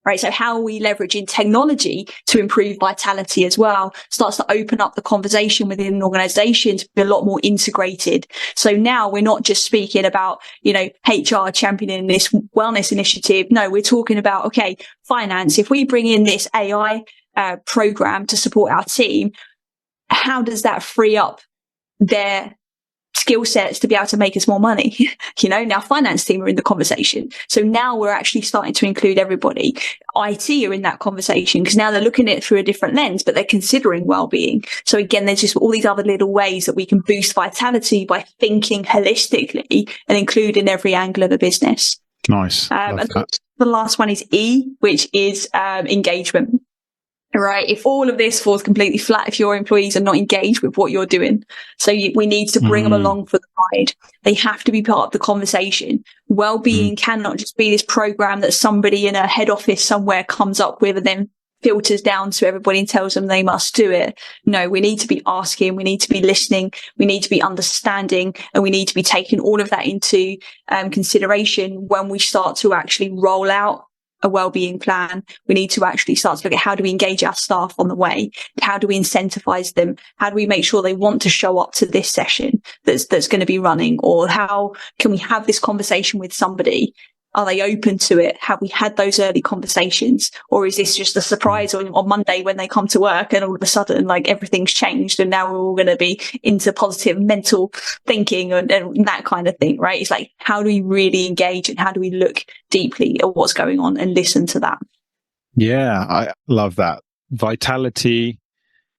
Right. So how are we leveraging technology to improve vitality as well starts to open up the conversation within an organization to be a lot more integrated. So now we're not just speaking about, HR championing this wellness initiative. No, we're talking about, okay, finance. If we bring in this AI program to support our team, how does that free up their skill sets to be able to make us more money? Now finance team are in the conversation. So now we're actually starting to include everybody. IT are in that conversation because now they're looking at it through a different lens, but they're considering well-being. So again, there's just all these other little ways that we can boost vitality by thinking holistically and including every angle of the business. Nice. Love And that. the last one is E, which is engagement. Right. If all of this falls completely flat, if your employees are not engaged with what you're doing, so we need to bring them along for the ride. They have to be part of the conversation. Well-being cannot just be this program that somebody in a head office somewhere comes up with and then filters down to everybody and tells them they must do it. No, we need to be asking, we need to be listening, we need to be understanding, and we need to be taking all of that into consideration when we start to actually roll out a wellbeing plan. We need to actually start to look at how do we engage our staff on the way? How do we incentivize them? How do we make sure they want to show up to this session that's going to be running? Or how can we have this conversation with somebody? Are they open to it? Have we had those early conversations? Or is this just a surprise on Monday when they come to work and all of a sudden, like, everything's changed and now we're all going to be into positive mental thinking and that kind of thing, right? It's like, how do we really engage and how do we look deeply at what's going on and listen to that? Yeah, I love that. Vitality,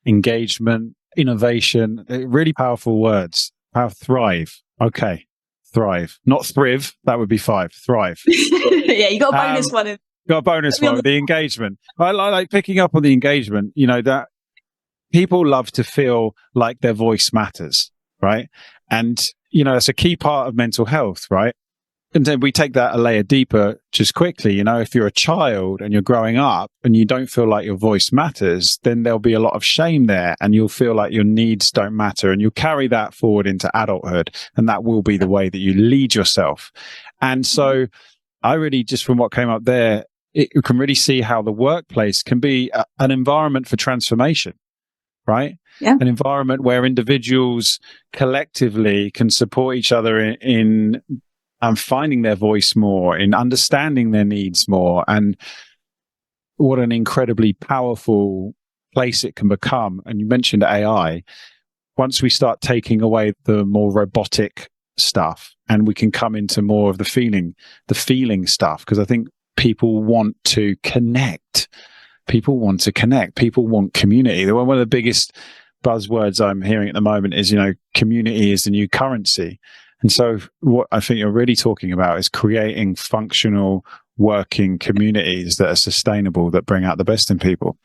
engagement, innovation, really powerful words. Thrive. Okay. Thrive, not thrive. That would be 5. Thrive. Yeah, you got a bonus one. Got a bonus one. The engagement. I like picking up on the engagement. You know, that people love to feel like their voice matters, right? And you know, it's a key part of mental health, right? And then we take that a layer deeper just quickly. You know, if you're a child and you're growing up and you don't feel like your voice matters, then there'll be a lot of shame there and you'll feel like your needs don't matter and you'll carry that forward into adulthood. And that will be the way that you lead yourself. And so I really, just from what came up there, you can really see how the workplace can be an environment for transformation, right? Yeah. An environment where individuals collectively can support each other in finding their voice more, in understanding their needs more, and what an incredibly powerful place it can become. And you mentioned AI. Once we start taking away the more robotic stuff and we can come into more of the feeling stuff, because I think people want to connect. People want community. One of the biggest buzzwords I'm hearing at the moment is, you know, community is the new currency. And so what I think you're really talking about is creating functional working communities that are sustainable, that bring out the best in people.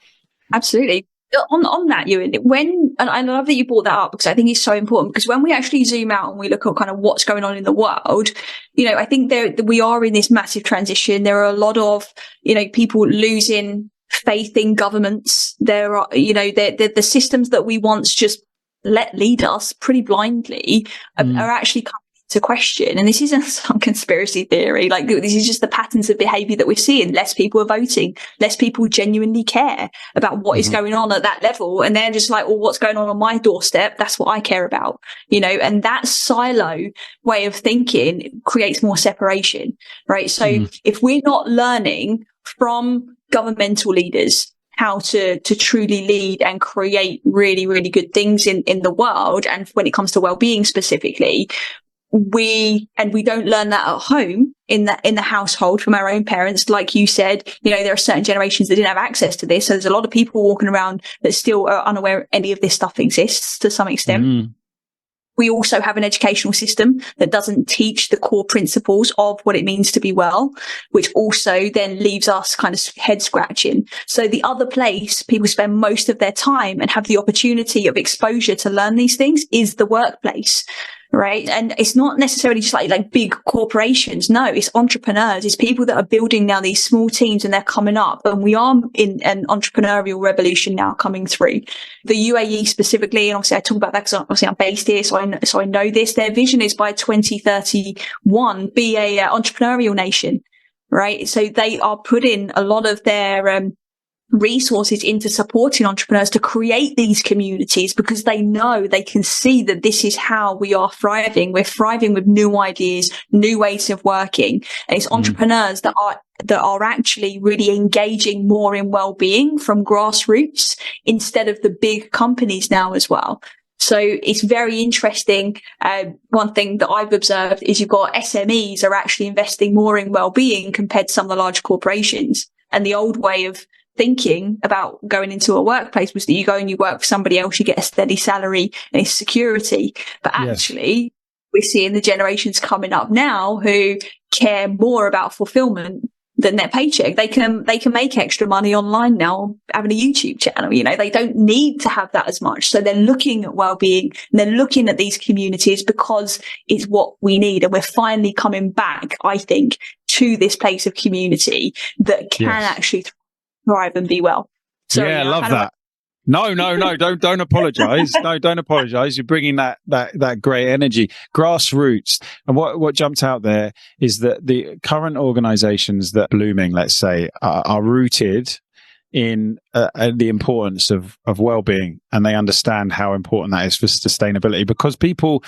Absolutely. On that, Ewan, and I love that you brought that up because I think it's so important, because when we actually zoom out and we look at kind of what's going on in the world, you know, I think we are in this massive transition. There are a lot of, you know, people losing faith in governments. There are, you know, the systems that we once just let lead us pretty blindly are actually coming to question. And this isn't some conspiracy theory. Like, this is just the patterns of behavior that we're seeing. Less people are voting. Less people genuinely care about what is going on at that level. And they're just like, well, what's going on my doorstep? That's what I care about, you know, and that silo way of thinking creates more separation, right? So if we're not learning from governmental leaders how to truly lead and create really, really good things in the world, and when it comes to well-being specifically, we don't learn that at home in the household from our own parents. Like you said, you know, there are certain generations that didn't have access to this. So there's a lot of people walking around that still are unaware any of this stuff exists to some extent. We also have an educational system that doesn't teach the core principles of what it means to be well, which also then leaves us kind of head scratching. So the other place people spend most of their time and have the opportunity of exposure to learn these things is the workplace. Right. And it's not necessarily just like big corporations. No, it's entrepreneurs. It's people that are building now these small teams and they're coming up. And we are in an entrepreneurial revolution now coming through. The UAE specifically, and obviously I talk about that because obviously I'm based here. So I know this. Their vision is by 2031 be a entrepreneurial nation. Right. So they are putting a lot of their resources into supporting entrepreneurs to create these communities, because they know, they can see that this is how we are thriving. We're thriving with new ideas, new ways of working. And it's entrepreneurs that are actually really engaging more in well-being from grassroots instead of the big companies now as well. So it's very interesting. One thing that I've observed is you've got SMEs are actually investing more in well-being compared to some of the large corporations. And the old way of thinking about going into a workplace was that you go and you work for somebody else, you get a steady salary and it's security. But actually, we're seeing the generations coming up now who care more about fulfillment than their paycheck. They can make extra money online now having a YouTube channel. They don't need to have that as much. So they're looking at well-being and they're looking at these communities because it's what we need. And we're finally coming back, I think, to this place of community that can actually thrive and be well. So I love that. No, don't apologize. No, don't apologize. You're bringing that great energy, grassroots. And what jumped out there is that the current organizations that are blooming, let's say, are rooted in the importance of well-being, and they understand how important that is for sustainability, because people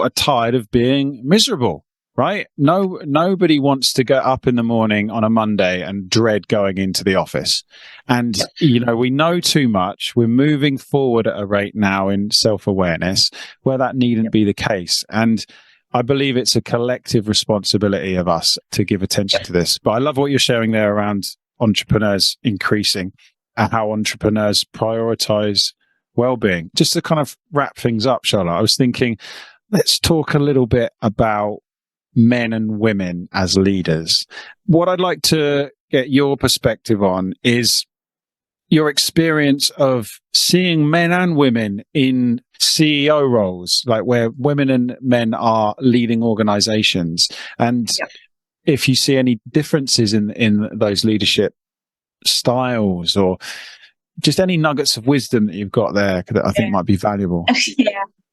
are tired of being miserable. Right? Nobody wants to get up in the morning on a Monday and dread going into the office. And, we know too much. We're moving forward at a rate now in self-awareness where that needn't be the case. And I believe it's a collective responsibility of us to give attention to this. But I love what you're sharing there around entrepreneurs increasing and how entrepreneurs prioritize well-being. Just to kind of wrap things up, Charlotte, I was thinking, let's talk a little bit about men and women as leaders. What I'd like to get your perspective on is your experience of seeing men and women in CEO roles, like where women and men are leading organizations. And if you see any differences in those leadership styles, or just any nuggets of wisdom that you've got there that I think might be valuable.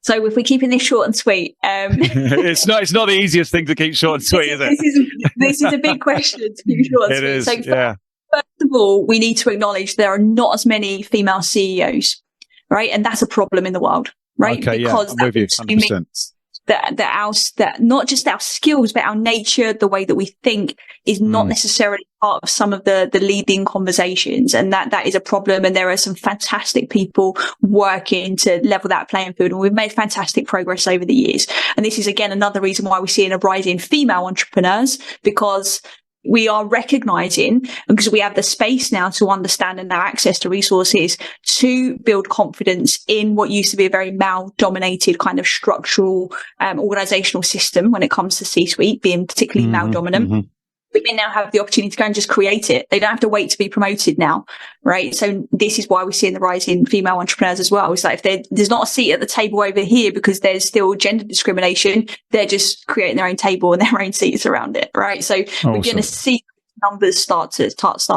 So if we're keeping this short and sweet, it's not the easiest thing to keep short and sweet, is it? This is a big question to keep short and sweet. Is, so first of all, we need to acknowledge there are not as many female CEOs, right? And that's a problem in the world, right? Okay, because I'm with you, 100%. That not just our skills, but our nature, the way that we think, is not necessarily part of some of the leading conversations, and that is a problem. And there are some fantastic people working to level that playing field, and we've made fantastic progress over the years. And this is again another reason why we're seeing a rise in female entrepreneurs, because we are recognizing, because we have the space now to understand and now access to resources to build confidence in what used to be a very male-dominated kind of structural organizational system when it comes to C-suite, being particularly male-dominant. Women now have the opportunity to go and just create it. They don't have to wait to be promoted now, right? So this is why we're seeing the rise in female entrepreneurs as well. It's like if there's not a seat at the table over here because there's still gender discrimination, they're just creating their own table and their own seats around it, right? So we're going to see numbers start to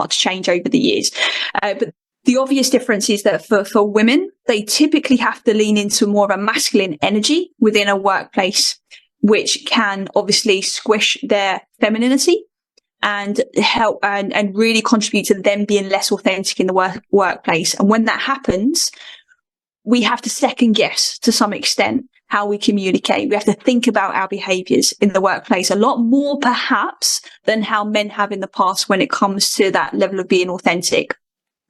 change over the years. But the obvious difference is that for women, they typically have to lean into more of a masculine energy within a workplace, which can obviously squish their femininity and help and really contribute to them being less authentic in the workplace. And when that happens, we have to second guess to some extent how we communicate. We have to think about our behaviors in the workplace a lot more perhaps than how men have in the past when it comes to that level of being authentic.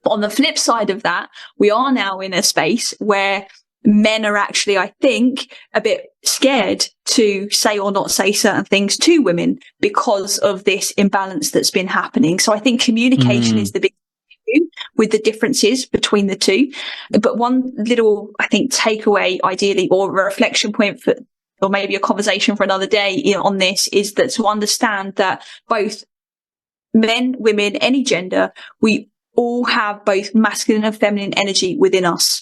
But on the flip side of that, we are now in a space where men are actually, I think, a bit scared to say or not say certain things to women because of this imbalance that's been happening. So I think communication is the big issue with the differences between the two. But one little, I think, takeaway ideally, or a reflection point for, or maybe a conversation for another day on this, is that to understand that both men, women, any gender, we all have both masculine and feminine energy within us.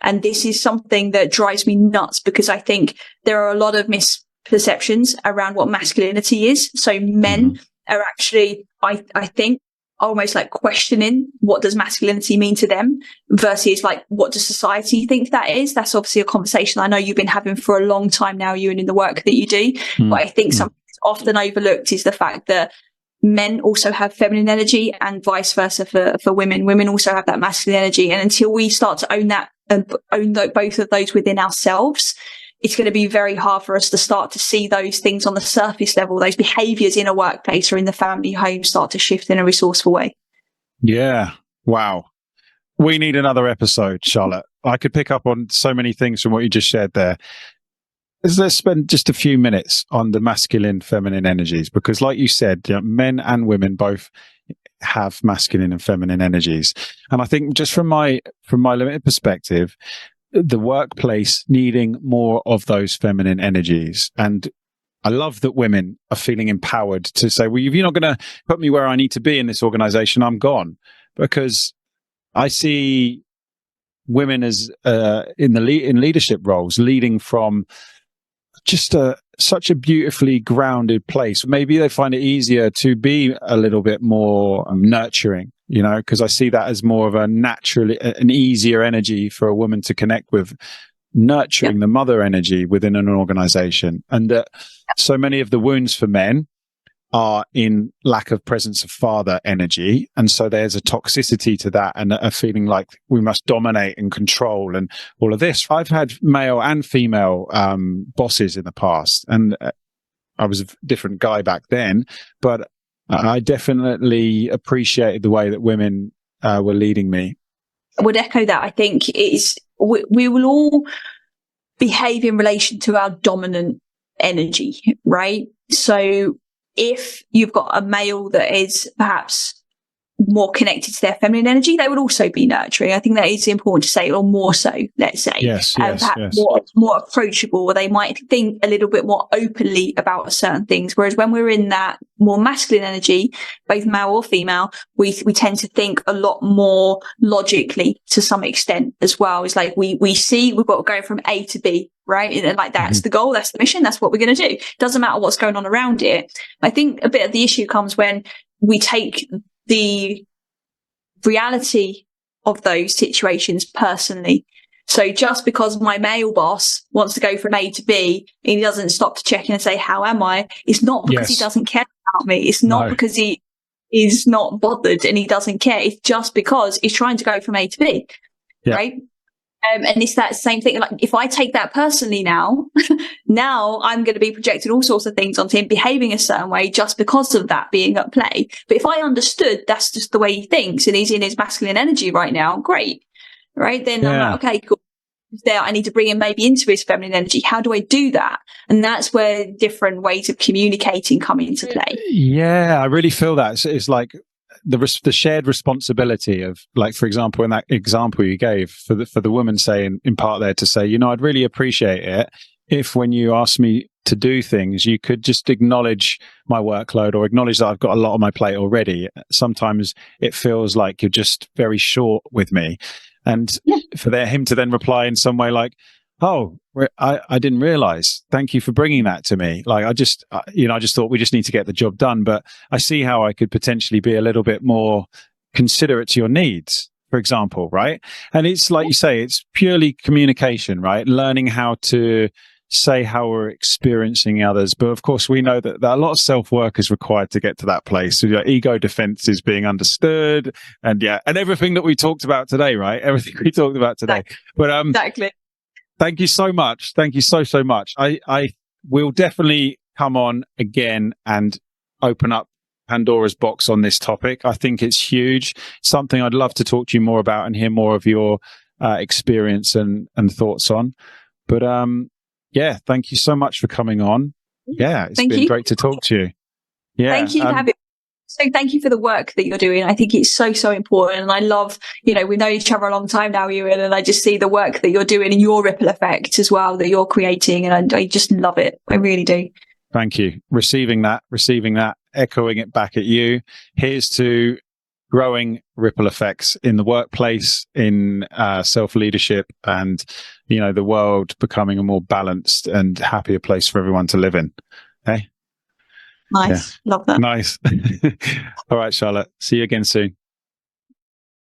And this is something that drives me nuts because I think there are a lot of misperceptions around what masculinity is. So men are actually, I think, almost like questioning what does masculinity mean to them versus like, what does society think that is? That's obviously a conversation I know you've been having for a long time now, Ewan, in the work that you do. But I think something that's often overlooked is the fact that men also have feminine energy and vice versa for women. Women also have that masculine energy. And until we start to own that and own both of those within ourselves, it's going to be very hard for us to start to see those things on the surface level, those behaviors in a workplace or in the family home start to shift in a resourceful way. Yeah. Wow. We need another episode, Charlotte. I could pick up on so many things from what you just shared there. Let's spend just a few minutes on the masculine, feminine energies, because like you said, men and women both have masculine and feminine energies. And I think just from my limited perspective, the workplace needing more of those feminine energies. And I love that women are feeling empowered to say, well, if you're not going to put me where I need to be in this organization, I'm gone. Because I see women as in leadership roles, leading from just such a beautifully grounded place. Maybe they find it easier to be a little bit more nurturing, because I see that as more of an easier energy for a woman to connect with, nurturing the mother energy within an organization. And that so many of the wounds for men are in lack of presence of father energy. And so there's a toxicity to that, and a feeling like we must dominate and control and all of this. I've had male and female bosses in the past, and I was a different guy back then, but I definitely appreciated the way that women were leading me. I would echo that. I think we will all behave in relation to our dominant energy, right? So if you've got a male that is perhaps more connected to their feminine energy, they would also be nurturing. I think that is important to say, or more so, let's say. Yes. More approachable, or they might think a little bit more openly about certain things. Whereas when we're in that more masculine energy, both male or female, we tend to think a lot more logically to some extent as well. It's like we see we've got to go from A to B, right? And like that's the goal, that's the mission, that's what we're going to do. Doesn't matter what's going on around it. I think a bit of the issue comes when we take the reality of those situations personally. So just because my male boss wants to go from A to B and he doesn't stop to check in and say, how am I? It's not because he doesn't care about me. It's not because he is not bothered and he doesn't care. It's just because he's trying to go from A to B. Right? And it's that same thing. Like if I take that personally now I'm going to be projecting all sorts of things onto him behaving a certain way just because of that being at play. But if I understood that's just the way he thinks and he's in his masculine energy right now, great. Right. Then I'm like, okay, cool. There, I need to bring him maybe into his feminine energy. How do I do that? And that's where different ways of communicating come into play. Yeah, I really feel that. It's like the shared responsibility of, like, for example, in that example you gave for the woman saying in part there to say, I'd really appreciate it if when you ask me to do things, you could just acknowledge my workload or acknowledge that I've got a lot on my plate already. Sometimes it feels like you're just very short with me. And for him to then reply in some way like, oh, I didn't realize. Thank you for bringing that to me. Like, I just thought we just need to get the job done. But I see how I could potentially be a little bit more considerate to your needs, for example, right? And it's like you say, it's purely communication, right? Learning how to say how we're experiencing others. But of course, we know that a lot of self-work is required to get to that place. So your ego defense is being understood and everything that we talked about today, right? Everything we talked about today. But exactly. Thank you so much. Thank you so much. I will definitely come on again and open up Pandora's box on this topic. I think it's huge. Something I'd love to talk to you more about and hear more of your experience and thoughts on. But thank you so much for coming on. Yeah, it's been great to talk to you. Yeah, thank you for having me. So thank you for the work that you're doing. I think it's so, so important. And I love, we've known each other a long time now, Ewan, and I just see the work that you're doing and your ripple effect as well that you're creating. And I just love it. I really do. Thank you. Receiving that, echoing it back at you. Here's to growing ripple effects in the workplace, in self-leadership, and, the world becoming a more balanced and happier place for everyone to live in. Okay? Nice. Yeah. Love that. Nice. All right, Charlotte. See you again soon.